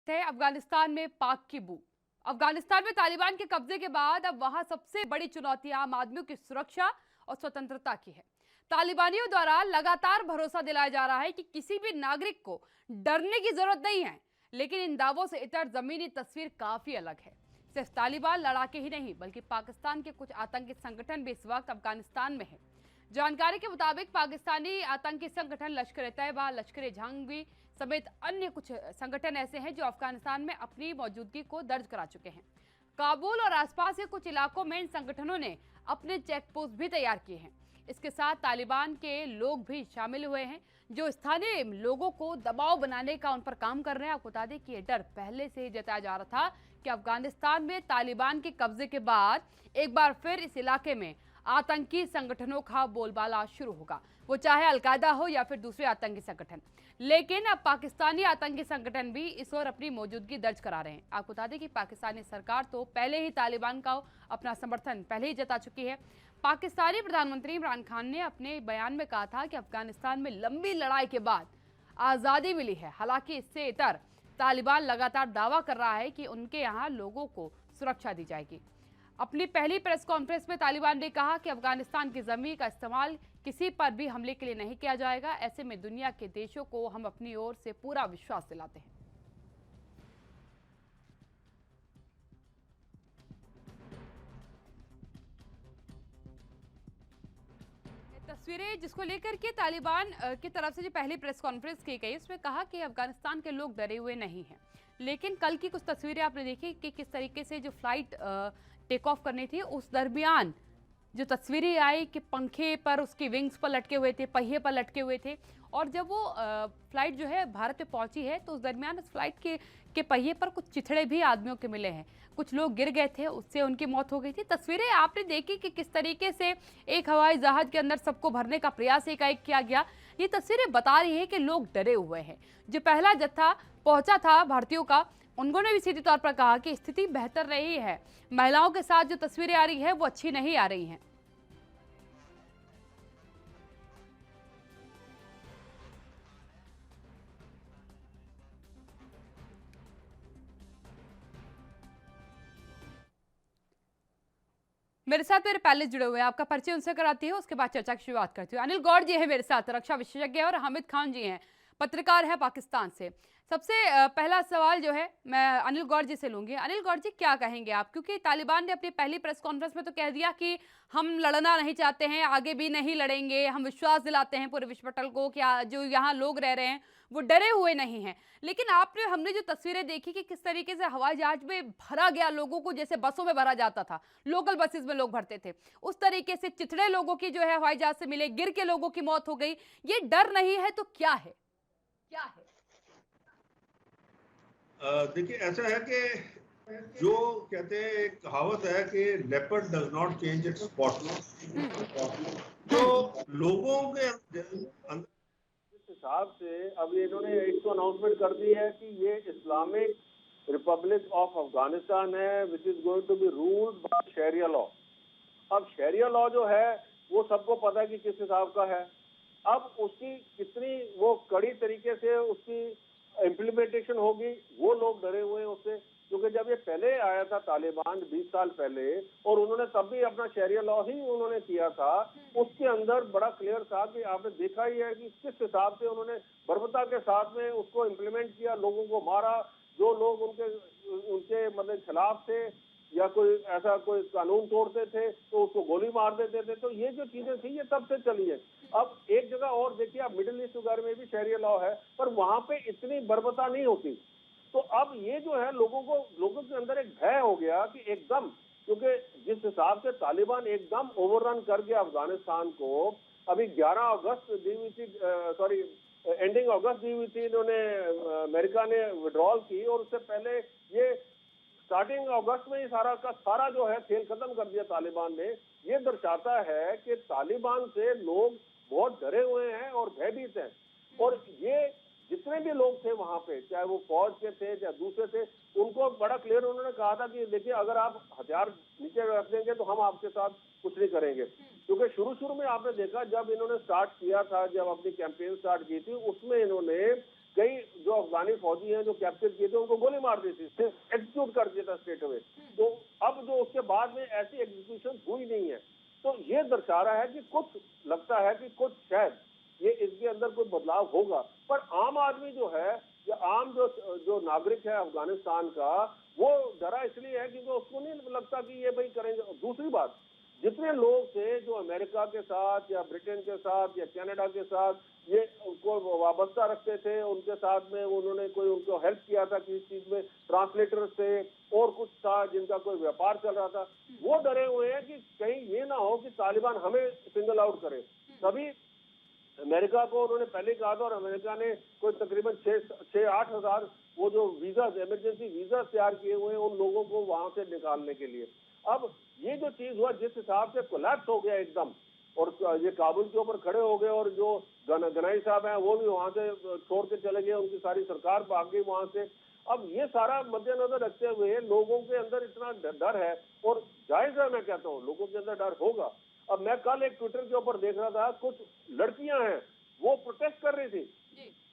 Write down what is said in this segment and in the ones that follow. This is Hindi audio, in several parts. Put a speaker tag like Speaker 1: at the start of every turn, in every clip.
Speaker 1: है अफगानिस्तान में पाक की बू। अफगानिस्तान में तालिबान के कब्जे के बाद अब वहां सबसे बड़ी चुनौती आम आदमियों की सुरक्षा और स्वतंत्रता की है। तालिबानियों द्वारा लगातार भरोसा दिलाया जा रहा है कि किसी भी नागरिक को डरने की जरूरत नहीं है, लेकिन इन दावों से इतर जमीनी तस्वीर काफी अलग है। सिर्फ तालिबान लड़ाके ही नहीं, बल्कि पाकिस्तान के कुछ आतंकी संगठन भी इस वक्त अफगानिस्तान में है। जानकारी के मुताबिक पाकिस्तानी आतंकी संगठन लश्कर ए तैयबा, लश्कर ए जंगी समेत अन्य कुछ संगठन ऐसे हैं जो अफगानिस्तान में अपनी मौजूदगी को दर्ज करा चुके हैं। काबुल और आसपास के कुछ इलाकों में इन संगठनों ने अपने चेक पोस्ट भी तैयार किए हैं। इसके साथ तालिबान के लोग भी शामिल हुए हैं जो स्थानीय लोगों को दबाव बनाने का उन पर काम कर रहे हैं। आपको बता दें कि यह डर पहले से ही जताया जा रहा था कि अफगानिस्तान में तालिबान के कब्जे के बाद एक बार फिर इस इलाके में आतंकी संगठनों का बोलबाला शुरू होगा, वो चाहे अलकायदा हो या फिर दूसरे आतंकी संगठन। लेकिन अब पाकिस्तानी आतंकी संगठन भी इस ओर अपनी मौजूदगी दर्ज करा रहे हैं। आपको बता दें कि पाकिस्तानी सरकार तो पहले ही तालिबान का अपना समर्थन पहले ही जता चुकी है। पाकिस्तानी प्रधानमंत्री इमरान खान ने अपने बयान में कहा था कि अफगानिस्तान में लंबी लड़ाई के बाद आज़ादी मिली है। हालांकि इससे इतर तालिबान लगातार दावा कर रहा है कि उनके यहाँ लोगों को सुरक्षा दी जाएगी। अपनी पहली प्रेस कॉन्फ्रेंस में तालिबान ने कहा कि अफगानिस्तान की जमीन का इस्तेमाल किसी पर भी हमले के लिए नहीं किया जाएगा। ऐसे में दुनिया के देशों को हम अपनी ओर से पूरा विश्वास दिलाते हैं। तस्वीरें जिसको लेकर के तालिबान की तरफ से जो पहली प्रेस कॉन्फ्रेंस की गई, उसमें कहा कि अफगानिस्तान के लोग डरे हुए नहीं हैं। लेकिन कल की कुछ तस्वीरें आपने देखी कि किस तरीके से जो फ्लाइट टेक ऑफ करनी थी, उस दरमियान जो तस्वीरें आई कि पंखे पर, उसकी विंग्स पर लटके हुए थे, पहिए पर लटके हुए थे। और जब वो फ्लाइट जो है भारत में पहुंची है, तो उस दरमियान उस फ्लाइट के पहिए पर कुछ चिथड़े भी आदमियों के मिले हैं। कुछ लोग गिर गए थे, उससे उनकी मौत हो गई थी। तस्वीरें आपने देखी कि किस तरीके से एक हवाई जहाज के अंदर सबको भरने का प्रयास एकाएक किया गया। ये तस्वीरें बता रही है कि लोग डरे हुए हैं। जो पहला जत्था पहुंचा था भारतीयों का, उन्होंने भी सीधे तौर पर कहा कि स्थिति बेहतर रही है। महिलाओं के साथ जो तस्वीरें आ रही है वो अच्छी नहीं आ रही हैं। मेरे साथ मेरे पैनलिस्ट जुड़े हुए हैं, आपका परिचय उनसे कराती है, उसके बाद चर्चा की शुरुआत करती हूँ। अनिल गौड़ जी है मेरे साथ, रक्षा विशेषज्ञ, और हामिद खान जी हैं, पत्रकार है पाकिस्तान से। सबसे पहला सवाल जो है मैं अनिल गौड़ जी से लूंगी। अनिल गौड़ जी, क्या कहेंगे आप, क्योंकि तालिबान ने अपनी पहली प्रेस कॉन्फ्रेंस में तो कह दिया कि हम लड़ना नहीं चाहते हैं, आगे भी नहीं लड़ेंगे, हम विश्वास दिलाते हैं पूरे विश्व पटल को कि जो यहाँ लोग रह रहे हैं वो डरे हुए नहीं हैं। लेकिन हमने जो तस्वीरें देखी कि किस तरीके से हवाई जहाज में भरा गया लोगों को, जैसे बसों में भरा जाता था, लोकल बसेस में लोग भरते थे, उस तरीके से चिथड़े लोगों की जो है हवाई जहाज से मिले, गिर के लोगों की मौत हो गई। ये डर नहीं है तो क्या है? क्या है?
Speaker 2: देखिए, ऐसा है कि जो कहते हैं, एक कहावत है कि leopard does not change it's spot. तो लोगों के अंदर इस हिसाब से अब इन्होंने एक तो अनाउंसमेंट कर दी है कि ये इस्लामिक रिपब्लिक ऑफ अफगानिस्तान है, which is going to be ruled by sharia law. अब शरिया लॉ जो है वो सबको पता है कि किस हिसाब का है। अब उसकी कितनी वो कड़ी तरीके से उसकी इम्प्लीमेंटेशन होगी, वो लोग डरे हुए हैं उससे। क्योंकि जब ये पहले आया था तालिबान 20 साल पहले, और उन्होंने तब भी अपना शरिया लॉ ही उन्होंने किया था, उसके अंदर बड़ा क्लियर था कि आपने देखा ही है कि किस हिसाब से उन्होंने बर्बरता के साथ में उसको इम्प्लीमेंट किया, लोगों को मारा, जो लोग उनके उनके मतलब खिलाफ थे या कोई ऐसा कोई कानून तोड़ते थे तो उसको गोली मार देते थे। तो ये जो चीजें थी ये तब से चली है। अब एक जगह और देखिए, आप मिडिल ईस्ट वगैरह में भी शरिया लॉ है, पर वहां पे इतनी बर्बरता नहीं होती। तो अब ये जो है लोगों के अंदर एक भय हो गया कि एकदम, क्योंकि जिस हिसाब से तालिबान एकदम ओवररन कर गया अफगानिस्तान को। अभी 11 अगस्त दी हुई थी, सॉरी एंडिंग अगस्त दी हुई थी, इन्होंने अमेरिका ने विड्रॉल की, और उससे पहले ये स्टार्टिंग अगस्त में ही सारा का सारा जो है खेल खत्म कर दिया तालिबान ने। ये दर्शाता है कि तालिबान से लोग बहुत डरे हुए हैं और भयभीत हैं। और ये जितने भी लोग थे वहां पे, चाहे वो फौज के थे चाहे दूसरे थे, उनको बड़ा क्लियर उन्होंने कहा था कि देखिए, अगर आप हथियार नीचे रख देंगे तो हम आपके साथ कुछ नहीं करेंगे। क्योंकि शुरू में आपने देखा, जब इन्होंने स्टार्ट किया था, जब अपनी कैंपेन स्टार्ट की थी, उसमें इन्होंने
Speaker 3: कई जो अफगानी फौजी हैं जो कैप्चर किए थे उनको गोली मार दी थी, एग्जीक्यूट कर दिया था स्ट्रेट अवे। तो अब जो उसके बाद में ऐसी एग्जीक्यूशन हुई नहीं है, तो ये दर्शा रहा है कि कुछ लगता है कि कुछ शायद ये इसके अंदर कोई बदलाव होगा। पर आम आदमी जो है या आम जो नागरिक है अफगानिस्तान का, वो डरा इसलिए है क्योंकि उसको नहीं लगता कि ये भाई करेंगे। दूसरी बात, जितने लोग थे जो अमेरिका के साथ या ब्रिटेन के साथ या कनाडा के साथ ये उनको वाबस्ता रखते थे, उनके साथ में उन्होंने कोई उनको हेल्प किया था किसी चीज में, ट्रांसलेटर थे और कुछ था जिनका कोई व्यापार चल रहा था, वो डरे हुए हैं कि कहीं ये ना हो कि तालिबान हमें सिंगल आउट करे। तभी अमेरिका को उन्होंने पहले कहा था और अमेरिका ने कोई तकरीबन 6-8 हजार वो जो वीजा इमरजेंसी वीजा तैयार किए हुए हैं उन लोगों को वहां से निकालने के लिए। अब ये जो चीज हुआ जिस हिसाब से कोलैप्स हो गया एकदम, और ये काबुल के ऊपर खड़े हो गए, और जो गनाई साहब हैं वो भी वहां से छोड़ के चले गए, उनकी सारी सरकार भाग गई वहां से। अब ये सारा मद्देनजर रखते हुए लोगों के अंदर इतना डर है, और जायज है, मैं कहता हूँ लोगों के अंदर डर होगा। अब मैं कल एक ट्विटर के ऊपर देख रहा था, कुछ लड़कियां हैं वो प्रोटेस्ट कर रही थी,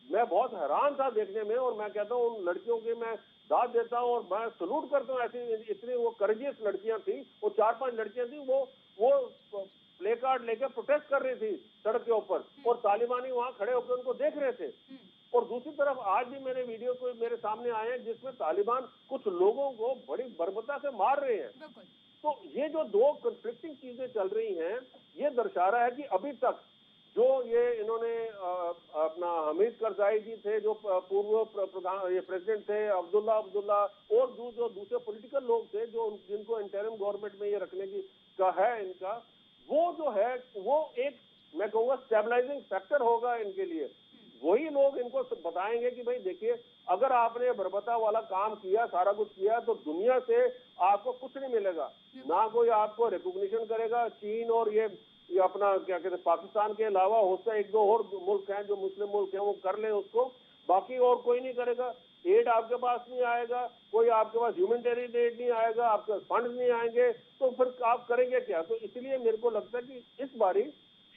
Speaker 3: मैं बहुत हैरान था देखने में, और मैं कहता हूँ उन लड़कियों के मैं दाद देता हूँ और मैं सलूट करता हूँ। ऐसी इतनी वो करेजियस लड़कियां थी, वो 4-5 लड़कियां थी, वो प्ले कार्ड लेकर प्रोटेस्ट कर रही थी सड़क के ऊपर, और तालिबानी वहां खड़े होकर उनको देख रहे थे। और दूसरी तरफ आज भी मेरे वीडियो को मेरे सामने आए हैं जिसमें तालिबान कुछ लोगों को बड़ी बर्बरता से मार रहे हैं। तो ये जो दो कंफ्लिक्टिंग चीजें चल रही हैं, ये दर्शा रहा है कि अभी तक जो ये इन्होंने अपना हमीद करजाई जी थे जो पूर्व प्रधान ये प्रेसिडेंट थे, अब्दुल्ला और जो दूसरे पॉलिटिकल लोग थे जो जिनको इंटरिम गवर्नमेंट में ये रखने की का है इनका, वो जो है वो एक मैं कहूँगा स्टेबलाइजिंग फैक्टर होगा इनके लिए। वही लोग इनको बताएंगे कि भाई देखिए, अगर आपने बर्बरता वाला काम किया, सारा कुछ किया, तो दुनिया से आपको कुछ नहीं मिलेगा, ना कोई आपको रिकॉग्निशन करेगा। चीन और ये अपना क्या कहते हैं पाकिस्तान के अलावा हो सकता है 1-2 और मुल्क हैं जो मुस्लिम मुल्क हैं वो कर ले उसको, बाकी और कोई नहीं करेगा। एड आपके पास नहीं आएगा, कोई आपके पास ह्यूमैनिटेरियन एड नहीं आएगा, आपके फंड नहीं आएंगे, तो फिर आप करेंगे क्या? तो इसलिए मेरे को लगता है कि इस बारी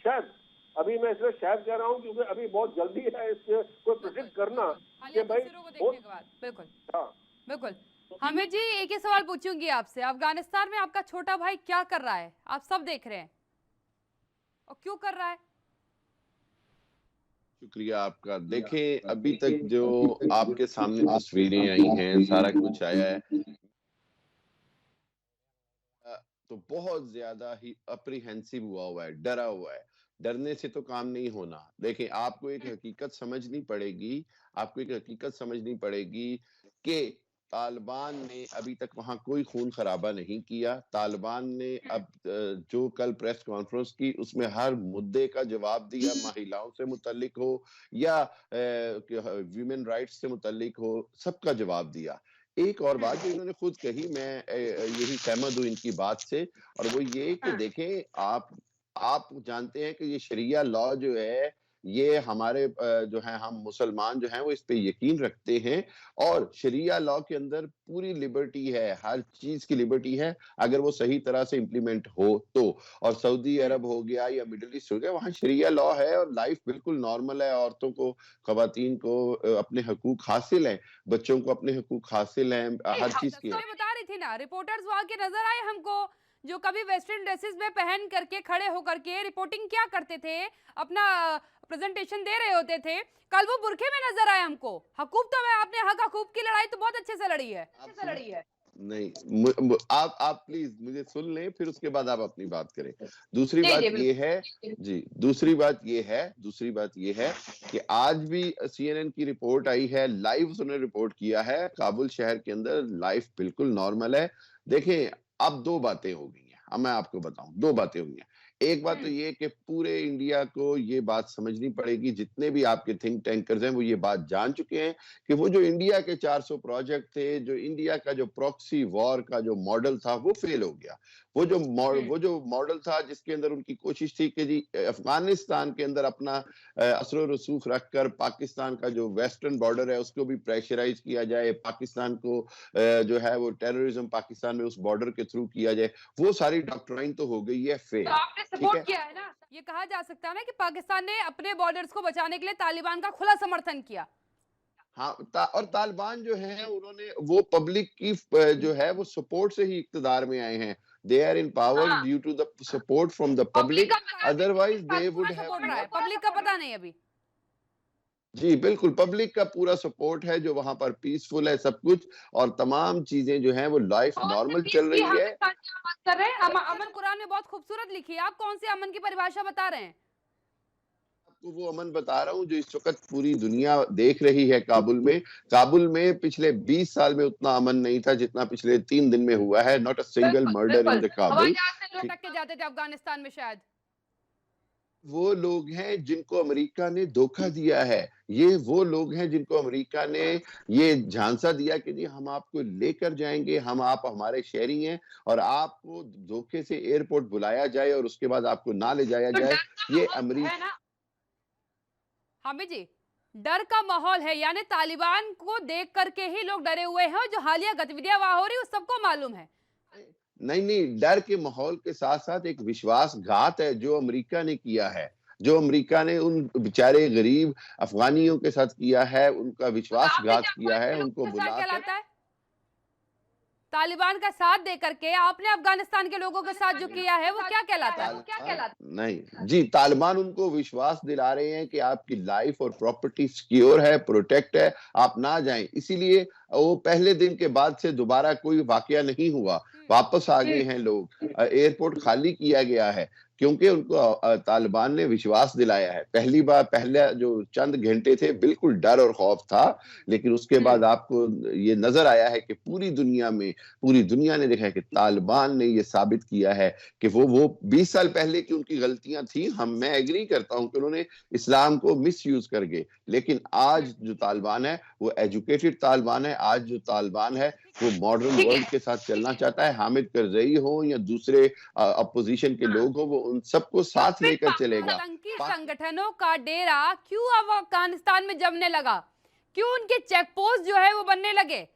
Speaker 3: शायद, अभी मैं इसलिए शायद कह रहा हूँ क्योंकि अभी बहुत जल्दी है इससे कोई प्रेडिक्ट करना कि भाई
Speaker 1: बिल्कुल।
Speaker 3: हाँ
Speaker 1: बिल्कुल। हमें जी एक ही सवाल पूछूंगी आपसे, अफगानिस्तान में आपका छोटा भाई क्या कर रहा है? आप सब देख रहे हैं, और क्यों कर रहा है?
Speaker 4: शुक्रिया आपका। देखें, अभी तक जो आपके सामने तस्वीरें आई हैं, सारा कुछ आया है, तो बहुत ज्यादा ही अप्रीहेंसिव हुआ है, डरा हुआ है। डरने से तो काम नहीं होना। देखें, आपको एक हकीकत समझनी पड़ेगी कि तालिबान ने अभी तक वहां कोई खून खराबा नहीं किया। तालिबान ने अब जो कल प्रेस कॉन्फ्रेंस की उसमें हर मुद्दे का जवाब दिया, महिलाओं से मुतल्लिक हो या ह्यूमन राइट्स से मुतल्लिक हो, सबका जवाब दिया। एक और बात जो इन्होंने खुद कही, मैं यही सहमत हूं इनकी बात से, और वो ये कि देखें, आप जानते हैं कि ये शरिया लॉ जो है, ये हमारे जो है हम मुसलमान जो हैं वो इस पे यकीन रखते हैं, और शरिया लॉ के अंदर पूरी लिबर्टी है, हर चीज की लिबर्टी है अगर वो सही तरह से इम्प्लीमेंट हो तो। और सऊदी अरब हो गया या मिडिल ईस्ट हो गया, वहां शरिया लॉ है और लाइफ बिल्कुल नॉर्मल है। औरतों को, खवातीन को अपने हकूक हासिल हैं, बच्चों को अपने हकूक हासिल हैं, हर चीज के।
Speaker 1: बता रही थी ना, रिपोर्टर्स वहां के नजर आए हमको, जो कभी वेस्टर्न ड्रेसेस में पहन करके खड़े होकर के रिपोर्टिंग क्या करते थे, अपना प्रेजेंटेशन दे रहे होते थे, कल वो बुरखे में नजर आए हमको। हकूक तो मैं आपने हक हकूक की लड़ाई तो बहुत अच्छे से लड़ी है।
Speaker 4: नहीं, आप प्लीज मुझे सुन लें, फिर उसके बाद आप अपनी बात करें। दूसरी बात ये है कि आज भी CNN की रिपोर्ट आई है, लाइव उन्होंने रिपोर्ट किया है, काबुल शहर के अंदर लाइफ बिल्कुल नॉर्मल है। देखें, अब दो बातें हो गई हैं, अब मैं आपको बताऊं, दो बातें हुई हैं। एक बात तो ये कि पूरे इंडिया को ये बात समझनी पड़ेगी, जितने भी आपके थिंक टैंकर्स हैं वो ये बात जान चुके हैं कि वो जो इंडिया के 400 प्रोजेक्ट थे, जो इंडिया का जो प्रॉक्सी वॉर का जो मॉडल था वो फेल हो गया। वो जो मॉडल था जिसके अंदर उनकी कोशिश थी कि जी अफगानिस्तान के अंदर अपना असर रसूख रखकर पाकिस्तान का जो वेस्टर्न बॉर्डर है उसको भी प्रेशराइज किया जाए, पाकिस्तान को जो है वो टेररिज्म पाकिस्तान में उस बॉर्डर के थ्रू किया जाए, वो सारी डॉक्ट्राइन तो हो गई है फेल।
Speaker 1: सपोर्ट किया है ना, ये कहा जा सकता है ना कि पाकिस्तान ने अपने बॉर्डर्स को बचाने के लिए तालिबान का खुला समर्थन किया।
Speaker 4: हाँ, और तालिबान जो है उन्होंने वो पब्लिक की जो है वो सपोर्ट से ही इक़्तिदार में आए हैं। They are in power due to the support from the public, otherwise they would have
Speaker 1: support रहा है,
Speaker 4: नॉट।
Speaker 1: पब्लिक का पता नहीं अभी।
Speaker 4: जी, बिल्कुल, पब्लिक का पूरा सपोर्ट है, जो वहाँ पर पीसफुल है सब कुछ, और तमाम चीज़ें जो हैं वो लाइफ नॉर्मल चल रही है।
Speaker 1: कर रहे हैं अमन कुरान में बहुत खूबसूरत लिखी है, आप कौन से अमन की परिभाषा बता रहे हैं?
Speaker 4: आपको वो अमन बता रहा हूँ जो इस वक़्त पूरी दुनिया देख रही है काबुल में। काबुल में पिछले 20 साल में उतना अमन नहीं था जितना पिछले 3 दिन में हुआ है। Not a single murder in the Kabul. ठीक,
Speaker 1: लटक के जाते थे अफगानिस्तान में शायद।
Speaker 4: वो लोग हैं जिनको अमेरिका ने धोखा दिया है। ये वो लोग हैं जिनको अमेरिका ने ये झांसा दिया कि जी हम आपको लेकर जाएँगे, आप हमारे शहरी हैं, और आपको धोखे से एयरपोर्ट बुलाया जाए और उसके बाद आपको ना ले जाया जाए। ये अमरी
Speaker 1: हामिद जी, डर का माहौल है, यानी तालिबान को देख करके ही लोग डरे हुए हैं, और जो हालिया गतिविधियां वहां हो रही है सबको मालूम है।
Speaker 4: नहीं, नहीं, डर के माहौल के साथ-साथ एक विश्वासघात है जो अमेरिका ने किया है। जो अमेरिका ने उन बेचारे गरीब अफ़गानियों के साथ किया है, उनका विश्वासघात किया है, उनको
Speaker 1: क्या
Speaker 4: बुलाकर।
Speaker 1: कहलाता है? तालिबान का साथ दे करके आपने अफगानिस्तान के लोगों के साथ जो किया है वो क्या कहलाता है?
Speaker 4: नहीं, जी, तालिबान उनको विश्वास दिला रहे हैं कि आपकी लाइफ और प्रॉपर्टी सिक्योर है, प्रोटेक्ट है, आप ना जाएँ। इसीलिए वो पहले दिन के बाद से दोबारा कोई वाकया नहीं हुआ। वापस आ गए हैं लोग। एयरपोर्ट खाली किया गया है क्योंकि उनको तालिबान ने विश्वास दिलाया है। पहला जो चंद घंटे थे बिल्कुल डर और खौफ था, लेकिन उसके बाद आपको ये नज़र आया है कि पूरी दुनिया ने देखा है कि तालिबान ने ये साबित किया है कि वो 20 साल पहले की उनकी गलतियां थी। मैं एग्री करता हूं कि उन्होंने इस्लाम को मिसयूज कर गए, लेकिन आज जो तालिबान है वो एजुकेटेड तालिबान है। आज जो तालिबान है वो मॉडर्न वर्ल्ड के साथ चलना चाहता है। हामिद करजई हो या दूसरे अपोजिशन के लोग हो, वो उन सबको साथ लेकर चलेगा।
Speaker 1: आतंकी संगठनों का डेरा क्यों अफगानिस्तान में जमने लगा? क्यों उनके चेक पोस्ट जो है वो बनने लगे?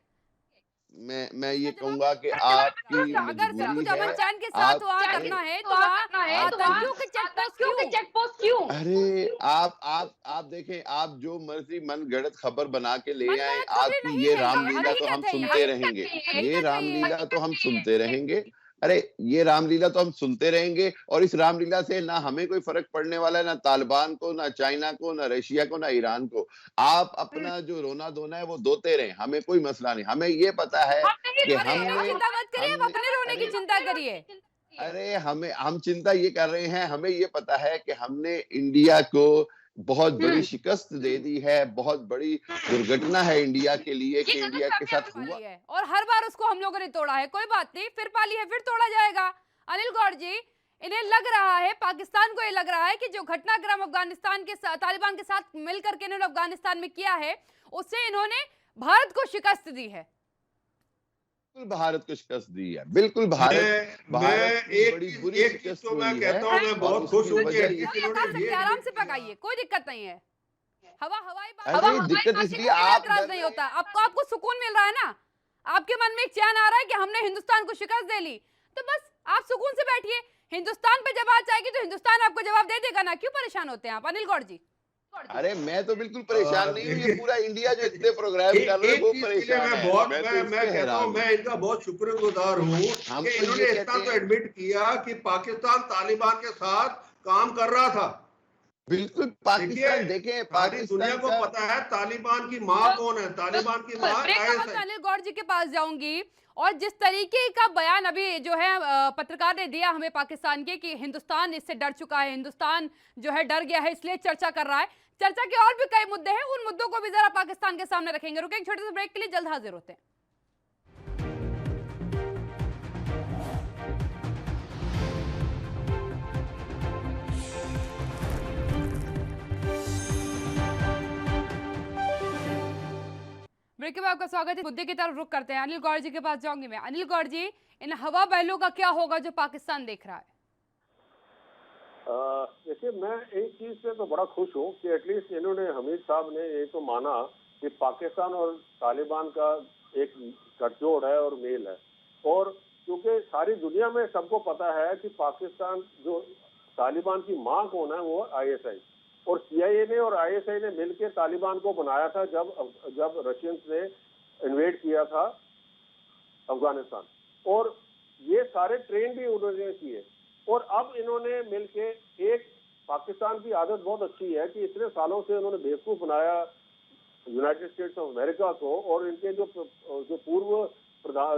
Speaker 4: मैं ये कहूंगा कि आपकी
Speaker 1: अगर सब
Speaker 4: मजबूरी
Speaker 1: कुछ
Speaker 4: है।
Speaker 1: अमन चैन के साथ
Speaker 4: आप
Speaker 1: वहाँ करना है तो वहाँ आतंकियों के चेक पोस्ट क्यों?
Speaker 4: अरे आप देखें, आप जो मर्जी मनगढ़ंत खबर बना के ले आए,
Speaker 1: मनगढ़ंत खबरें
Speaker 4: आपकी
Speaker 1: नहीं
Speaker 4: ये
Speaker 1: है,
Speaker 4: रामलीला तो हम
Speaker 1: हकीकत है
Speaker 4: सुनते
Speaker 1: ये,
Speaker 4: रहेंगे। ये
Speaker 1: हकीकत है
Speaker 4: रामलीला
Speaker 1: ये।
Speaker 4: तो हम सुनते रहेंगे। अरे ये रामलीला तो हम सुनते रहेंगे, और इस रामलीला से ना हमें कोई फर्क पड़ने वाला है, ना तालिबान को, ना चाइना को, ना रशिया को, ना ईरान को। आप अपना जो रोना धोना है वो धोते रहें, हमें कोई मसला नहीं। हमें ये पता है कि
Speaker 1: अरे
Speaker 4: हमने
Speaker 1: चिंता मत करिए, आप
Speaker 4: हमने
Speaker 1: अपने रोने की
Speaker 4: अरे
Speaker 1: चिंता करिए।
Speaker 4: अरे हम चिंता ये कर रहे हैं, हमें ये पता है कि हमने इंडिया को बहुत बड़ी शिकस्त दे दी है। बहुत बड़ी दुर्घटना है इंडिया के लिए कि इंडिया के साथ हुआ।
Speaker 1: वाली है और हर बार उसको हम लोगों ने तोड़ा है। कोई बात नहीं, फिर पाली है, फिर तोड़ा जाएगा। अनिल गौड़ जी, इन्हें लग रहा है, पाकिस्तान को ये लग रहा है कि जो घटनाक्रम अफगानिस्तान के साथ, तालिबान के साथ मिलकर के इन्होंने अफगानिस्तान में किया है, उससे इन्होंने भारत को शिकस्त दी है।
Speaker 4: बिल्कुल भारत को शिकस्त दी है। बिल्कुल भारत
Speaker 2: मैं
Speaker 4: की बड़ी बुरी
Speaker 2: एक चीज
Speaker 4: शिकस्त
Speaker 2: तो मैं
Speaker 4: हुई
Speaker 2: कहता
Speaker 4: है,
Speaker 2: हूँ, मैं
Speaker 4: और
Speaker 2: बहुत खुश
Speaker 4: उसकी
Speaker 2: हूँ कि
Speaker 4: वजह
Speaker 2: एटलीस्ट इन्होंने ये
Speaker 1: आराम से
Speaker 2: admit किया।
Speaker 1: पकाइए, कोई दिक्कत नहीं है। हवाई
Speaker 4: अरे दिक्कत इसलिए आप
Speaker 1: एतराज नहीं होता। आपको सुकून मिल रहा है ना, आपके मन में एक चैन आ रहा है कि हमने हिंदुस्तान को शिकस्त दे ली, तो बस आप सुकून से बैठिए। हिंदुस्तान पे जब बात आएगी तो हिंदुस्तान आपको जवाब दे देगा ना। क्यों परेशान होते हैं आप अनिल गौड़ जी?
Speaker 4: अरे मैं तो बिल्कुल परेशान नहीं हूँ, ये
Speaker 2: देखिए,
Speaker 4: पूरा इंडिया जो इतने प्रोग्राम कर रहे हैं वो
Speaker 2: एक चीज के लिए
Speaker 4: परेशान
Speaker 2: मैं
Speaker 4: है।
Speaker 2: बहुत
Speaker 4: मैं तो
Speaker 2: मैं
Speaker 4: इससे
Speaker 2: कहता
Speaker 4: हैरान
Speaker 2: हूँ,
Speaker 4: हूँ।
Speaker 2: मैं इनका बहुत शुक्रगुजार हूँ
Speaker 4: हम
Speaker 2: कि
Speaker 4: तो
Speaker 2: इन्होंने
Speaker 4: ये
Speaker 2: इतना
Speaker 4: कहते
Speaker 2: तो
Speaker 4: हैं,
Speaker 2: एडमिट किया कि पाकिस्तान तालिबान के साथ काम कर रहा था।
Speaker 4: बिल्कुल
Speaker 2: देखिए,
Speaker 4: पाकिस्तान देखें,
Speaker 2: सारी दुनिया
Speaker 4: पाकिस्तान
Speaker 2: को
Speaker 4: का
Speaker 2: पता है तालिबान की माँ कौन है। तालिबान की माँ आईएसआई।
Speaker 1: अनिल गौड़ जी के पास जाऊंगी, और जिस तरीके का बयान अभी जो है पत्रकार ने दिया हमें पाकिस्तान के कि हिंदुस्तान इससे डर चुका है, हिंदुस्तान जो है डर गया है इसलिए चर्चा कर रहा है। चर्चा के और भी कई मुद्दे हैं, उन मुद्दों को भी जरा पाकिस्तान के सामने रखेंगे। रुकें एक छोटे से ब्रेक के लिए, जल्द हाजिर होते हैं। ब्रेक के बाद आपका स्वागत है। मुद्दे की तरफ रुख करते हैं। अनिल गौड़ जी के पास जाऊंगी मैं। अनिल गौड़ जी, इन हवा बहलों का क्या होगा जो पाकिस्तान देख रहा है?
Speaker 3: देखिए, मैं एक चीज से तो बड़ा खुश हूँ कि एटलीस्ट इन्होंने, हमीद साहब ने ये तो माना कि पाकिस्तान और तालिबान का एक गठजोड़ है और मेल है। और क्योंकि सारी दुनिया में सबको पता है कि पाकिस्तान जो तालिबान की माँ कौन है वो आईएसआई। और CIA ने और ISI ने मिलकर तालिबान को बनाया था जब रशियंस ने इन्वेड किया था अफगानिस्तान, और ये सारे ट्रेन भी उन्होंने किए। और अब इन्होंने मिलके एक, पाकिस्तान की आदत बहुत अच्छी है कि इतने सालों से उन्होंने बेवकूफ बनाया यूनाइटेड स्टेट्स ऑफ अमेरिका को, और इनके जो पूर्व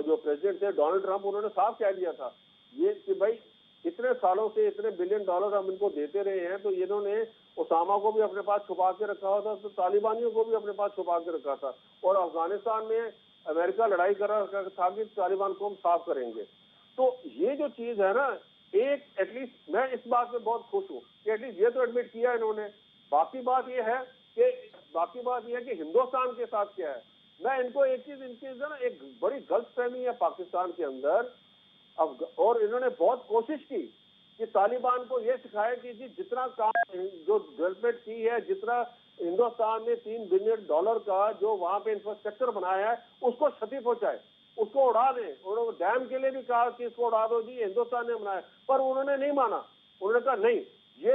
Speaker 3: जो प्रेसिडेंट थे डोनाल्ड ट्रंप, उन्होंने साफ कह दिया था ये कि भाई इतने सालों से इतने बिलियन डॉलर हम इनको देते रहे हैं, तो इन्होंने ओसामा को भी अपने पास छुपा के रखा हुआ था, तो तालिबानियों को भी अपने पास छुपा के रखा था, और अफगानिस्तान में अमेरिका लड़ाई कर रहा था कि तालिबान को हम साफ करेंगे। तो ये जो चीज है ना, एक एटलीस्ट मैं इस बात में बहुत खुश हूँ कि एटलीस्ट ये तो एडमिट किया इन्होंने। बाकी बात ये है कि हिंदुस्तान के साथ क्या है। मैं इनको एक चीज, इनकी ना एक बड़ी गलतफहमी है पाकिस्तान के अंदर। अब और इन्होंने बहुत कोशिश की कि तालिबान को ये सिखाया कि जी जितना काम जो डेवलपमेंट की है, जितना हिंदुस्तान ने $3 बिलियन का जो वहां पे इंफ्रास्ट्रक्चर बनाया है, उसको क्षति पहुंचाए, उसको उड़ा दें। उन्होंने डैम के लिए भी कहा कि इसको उड़ा दो जी, हिंदुस्तान ने बनाया, पर उन्होंने नहीं माना। उन्होंने कहा नहीं, ये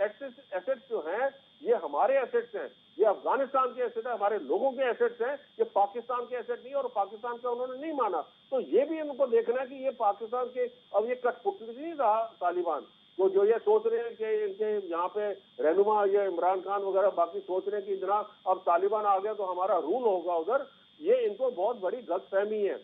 Speaker 3: एसेट्स जो हैं ये हमारे एसेट्स हैं, ये अफगानिस्तान के एसेट है, हमारे लोगों के एसेट्स हैं, ये पाकिस्तान के एसेट नहीं। और पाकिस्तान का उन्होंने नहीं माना। तो ये भी इनको देखना है कि ये पाकिस्तान के, अब ये कठपुतली नहीं रहा तालिबान, तो जो ये सोच रहे हैं कि इनके यहाँ पे रहनुमा ये इमरान खान वगैरह बाकी सोच रहे हैं कि जनाब अब तालिबान आ गया तो हमारा रूल होगा उधर, ये इनको बहुत बड़ी गलतफहमी है।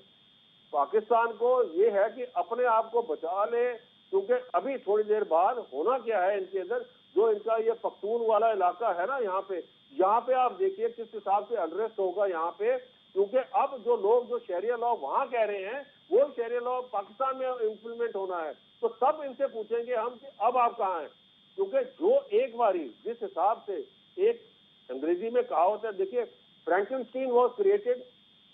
Speaker 3: पाकिस्तान को ये है कि अपने आप को बचा ले, क्योंकि अभी थोड़ी देर बाद होना क्या है इनके अंदर, जो इनका ये पख्तून वाला इलाका है ना, यहाँ पे आप देखिए किस हिसाब से अनरेस्ट होगा यहाँ पे, क्योंकि अब जो लोग जो शरिया लॉ वहां कह रहे हैं वो शरिया लॉ पाकिस्तान में इम्प्लीमेंट होना है। तो सब इनसे पूछेंगे हम कि अब आप कहाँ हैं, क्योंकि जो एक बारी जिस हिसाब से एक अंग्रेजी में कहावत है, देखिए फ्रैंकेनस्टीन वाज क्रिएटेड,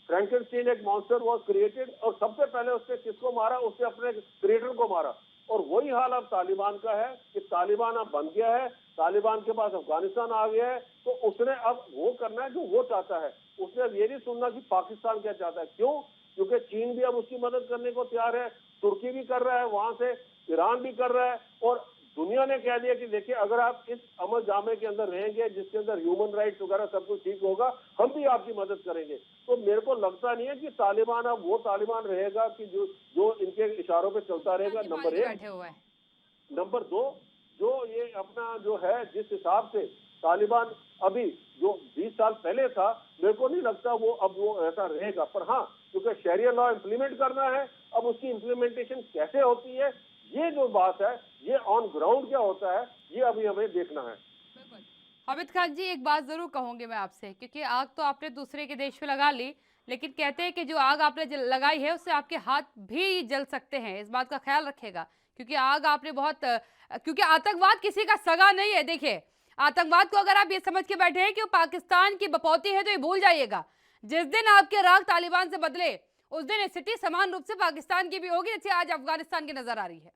Speaker 3: फ्रैंकेनस्टीन एक मॉन्स्टर वाज क्रिएटेड, और सबसे पहले उसने किसको मारा, उसने अपने क्रिएटर को मारा। और वही हाल अब तालिबान का है कि तालिबान अब बन गया है, तालिबान के पास अफगानिस्तान आ गया है, तो उसने अब वो करना है जो वो चाहता है। उसने अब ये नहीं सुनना कि पाकिस्तान क्या चाहता है। क्यों? क्योंकि चीन भी अब उसकी मदद करने को तैयार है, तुर्की भी कर रहा है, वहां से ईरान भी कर रहा है, और दुनिया ने कह दिया कि देखिए अगर आप इस अमल जामे के अंदर रहेंगे जिसके अंदर ह्यूमन राइट्स वगैरह सब कुछ ठीक होगा, हम भी आपकी मदद करेंगे। तो मेरे को लगता नहीं है कि तालिबान अब वो तालिबान रहेगा कि जो इनके इशारों पे चलता रहेगा, नंबर एक। नंबर दो, जो ये अपना जो है जिस हिसाब से तालिबान अभी जो 20 साल पहले था, मेरे को नहीं लगता अब वो ऐसा रहेगा। पर हाँ, क्योंकि शरिया लॉ इम्प्लीमेंट करना है, अब उसकी इम्प्लीमेंटेशन कैसे होती है, ये जो बात है, ये ऑन ग्राउंड क्या होता है, ये अभी हमें देखना है।
Speaker 1: हामिद खान जी, एक बात जरूर कहूंगी मैं आपसे, क्योंकि आग तो आपने दूसरे के देश में लगा ली, लेकिन कहते हैं कि जो आग आपने लगाई है उससे आपके हाथ भी जल सकते हैं। इस बात का ख्याल रखेगा, क्योंकि आग आपने क्योंकि आतंकवाद किसी का सगा नहीं है। देखिए, आतंकवाद को अगर आप ये समझ के बैठे हैं कि वो पाकिस्तान की बपौती है, तो ये भूल जाइएगा, जिस दिन आपके राग तालिबान से बदले उस दिन स्थिति समान रूप से पाकिस्तान की भी होगी, जैसे आज अफगानिस्तान की नजर आ रही है।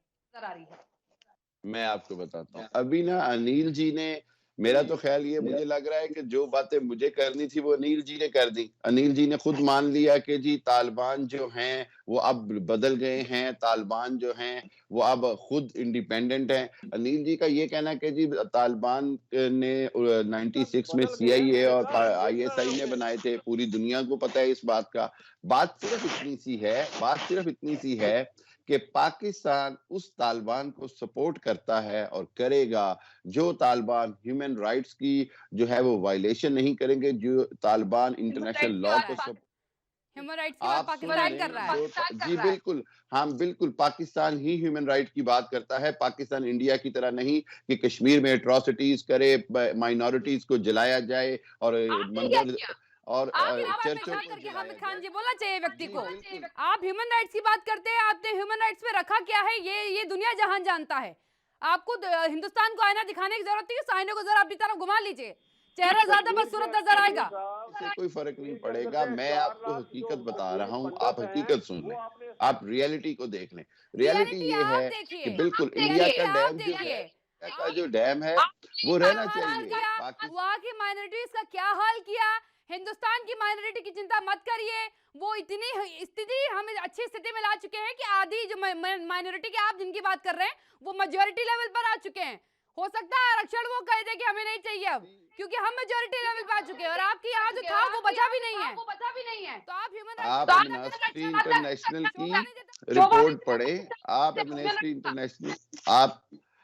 Speaker 4: मैं आपको बताता हूँ, अभी ना अनिल जी ने, मेरा तो ख्याल ये मुझे लग रहा है कि जो बातें मुझे करनी थी वो अनिल जी ने कर दी। अनिल जी ने खुद मान लिया कि जी तालिबान जो हैं वो अब बदल गए हैं, तालिबान जो हैं वो अब खुद इंडिपेंडेंट हैं। अनिल जी का ये कहना है कि जी तालिबान ने 96 में CIA और ISI ने बनाए थे, पूरी दुनिया को पता है इस बात का। बात सिर्फ इतनी सी है कि पाकिस्तान उस तालिबान को सपोर्ट करता है और करेगा जो तालिबान ह्यूमन राइट्स की जो है वो वायलेशन नहीं करेंगे, जो तालिबान इंटरनेशनल लॉ को
Speaker 1: ह्यूमन राइट्स की बात पाकिस्तान कर रहा है।
Speaker 4: जी बिल्कुल, हाँ बिल्कुल, पाकिस्तान ही ह्यूमन राइट की बात करता है। पाकिस्तान इंडिया की तरह नहीं कि कश्मीर में एट्रोसिटीज करे, माइनॉरिटीज को जलाया जाए और मंदिर और चर्चों को
Speaker 1: हामिद खान जी, बोलना चाहिए व्यक्ति को। आप ह्यूमन राइट्स की बात करते हैं, आपने ह्यूमन राइट्स में रखा क्या है ये दुनिया जहान जानता है। आपको हिंदुस्तान को आईना दिखाने की जरूरत नहीं है, उस आईने को जरा अपनी तरफ घुमा लीजिए, चेहरा ज्यादा बदसूरत नजर आएगा।
Speaker 4: इससे कोई फर्क नहीं पड़ेगा। मैं आपको हकीकत बता रहा हूँ, आप हकीकत सुन लें, आप रियलिटी को देख लें। रियलिटी ये है कि बिल्कुल इंडिया का डैम है वो रहना चाहिए।
Speaker 1: वहाँ की माइनॉरिटीज का क्या हाल किया, हिंदुस्तान की माइनॉरिटी की चिंता मत करिए। वो इतनी स्थिति हमें अच्छी स्थिति में ला चुके हैं कि आधी जो माइनॉरिटी के आप जिनकी बात कर रहे हैं वो मेजॉरिटी लेवल पर आ चुके हैं। हो सकता है आरक्षण वो कह दे कि हमें नहीं चाहिए अब, क्योंकि हम मेजोरिटी लेवल पे आ चुके हैं और आपकी यहाँ जो था वो बचा भी नहीं है। तो आप ह्यूमन
Speaker 4: आप एमनेस्टी इंटरनेशनल की
Speaker 1: राइट्स
Speaker 4: रिपोर्ट पढ़ें। आप एमनेस्टी इंटरनेशनल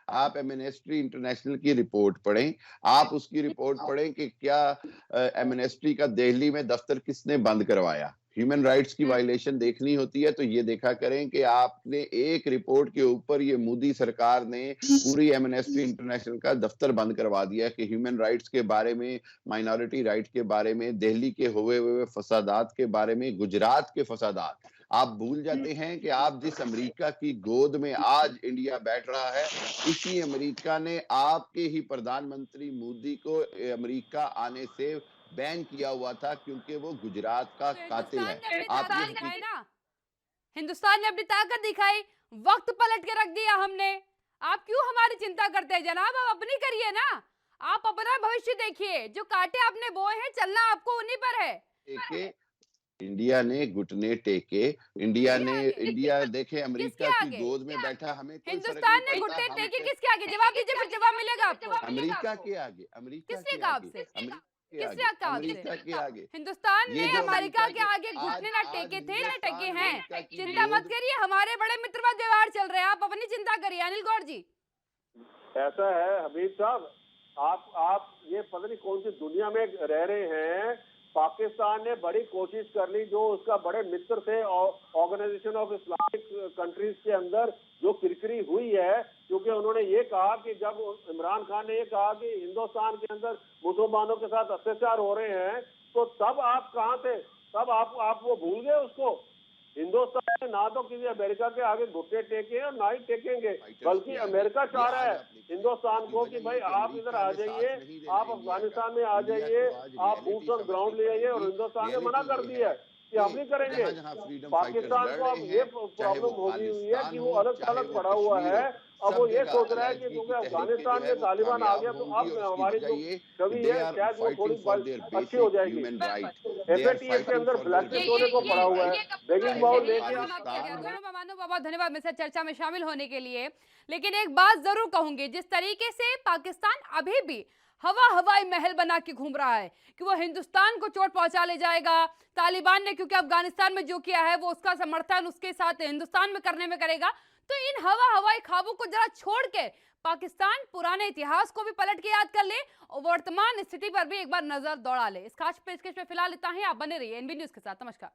Speaker 4: आप एमनेस्टी इंटरनेशनल की रिपोर्ट पढ़ें। आप उसकी रिपोर्ट पढ़ें कि क्या एमनेस्टी का दिल्ली में दफ्तर किसने बंद करवाया। ह्यूमन राइट्स की वायलेशन देखनी होती है तो ये देखा करें कि आपने एक रिपोर्ट के ऊपर ये मोदी सरकार ने पूरी एमनेस्टी इंटरनेशनल का दफ्तर बंद करवा दिया कि ह्यूमन राइट्स के बारे में, माइनॉरिटी राइट्स के बारे में, दिल्ली के हुए फसादात के बारे में, गुजरात के फसादात। आप भूल जाते हैं कि आप जिस अमेरिका की गोद में आज इंडिया बैठ रहा है, इसी अमेरिका ने आपके ही प्रधानमंत्री मोदी को अमेरिका आने से बैन किया हुआ था क्योंकि वो गुजरात का कातिल है। आप ये हकीकत
Speaker 1: ना, हिंदुस्तान ने अपनी ताकत दिखाई, वक्त पलट के रख दिया हमने। आप क्यों हमारी चिंता करते हैं जनाब? आप अपनी करिए ना, आप अपना भविष्य देखिए। जो कांटे आपने बोए हैं, चलना आपको उन्हीं पर है।
Speaker 4: टेके, इंडिया ने घुटने टेके, इंडिया देखे अमेरिका की गोद में बैठा, हमें कोई फर्क
Speaker 1: हिंदुस्तान
Speaker 4: नहीं
Speaker 1: ने
Speaker 4: पड़ता।
Speaker 1: घुटने टेके किसके आगे? जवाब दीजिए, फिर जवाब मिलेगा आपको।
Speaker 4: अमेरिका के आगे,
Speaker 1: किसने कहा आपसे? किसने कहा
Speaker 4: अमेरिका के आगे।
Speaker 1: हिंदुस्तान
Speaker 4: ये
Speaker 1: ने
Speaker 4: जो
Speaker 1: अमेरिका के
Speaker 4: अमेरिका
Speaker 1: आगे
Speaker 4: के
Speaker 1: घुटने
Speaker 4: आज-
Speaker 1: ना
Speaker 4: आज
Speaker 1: टेके थे ना टेके
Speaker 4: हिंदुस्तान
Speaker 1: हैं।
Speaker 4: अमेरिका की
Speaker 1: चिंता मत
Speaker 4: गोद-
Speaker 1: करिए, हमारे बड़े मित्रवत व्यवहार चल रहे हैं, आप अपनी चिंता करिए। अनिल गौड़ जी,
Speaker 3: ऐसा है हबीब साहब, आप ये पता नहीं कौन सी दुनिया में रह रहे हैं। पाकिस्तान ने बड़ी कोशिश कर ली, जो उसका बड़े मित्र थे ऑर्गेनाइजेशन ऑफ इस्लामिक कंट्रीज के अंदर जो किरकिरी हुई है, क्योंकि उन्होंने ये कहा कि जब इमरान खान ने ये कहा कि हिंदुस्तान के अंदर मुसलमानों के साथ अत्याचार हो रहे हैं, तो तब आप कहाँ थे? तब आप वो भूल गए उसको। हिंदुस्तान ने ना तो किसी अमेरिका के आगे घुटने टेके और ना ही टेकेंगे, बल्कि अमेरिका चाह रहा है हिंदुस्तान को कि भाई आप इधर आ जाइए, आप अफगानिस्तान में आ जाइए, आप बूट्स ऑन ग्राउंड ले आइए। और हिंदुस्तान ने मना कर दिया है कि हम नहीं करेंगे। पाकिस्तान को अब ये प्रॉब्लम हो गई हुई है कि वो अलग थलग पड़ा हुआ है। अब वो ये सोच रहा है कि क्योंकि अफगानिस्तान में तालिबान आ गया तो अब हमारी जो छवि है शायद वो थोड़ी अच्छी हो जाएगी। FATF के अंदर ब्लैकलिस्ट होने को पड़ा हुआ है। बेगिंग बाउल लेके
Speaker 1: दोनों मेहमानों को बहुत धन्यवाद मेरे साथ चर्चा में शामिल होने के लिए। लेकिन एक बात जरूर कहूंगी, जिस तरीके से पाकिस्तान अभी भी हवाई महल बना के घूम रहा है कि वो हिंदुस्तान को चोट पहुंचा ले जाएगा, तालिबान ने क्योंकि अफगानिस्तान में जो किया है वो उसका समर्थन उसके साथ हिंदुस्तान में करने में करेगा, तो इन हवाई ख्वाबों को जरा छोड़ के पाकिस्तान पुराने इतिहास को भी पलट के याद कर ले और वर्तमान स्थिति पर भी एक बार नजर दौड़ा ले। इस खास पेशकश में फिलहाल इतना ही। आप बने रहिए NV न्यूज के साथ। नमस्कार।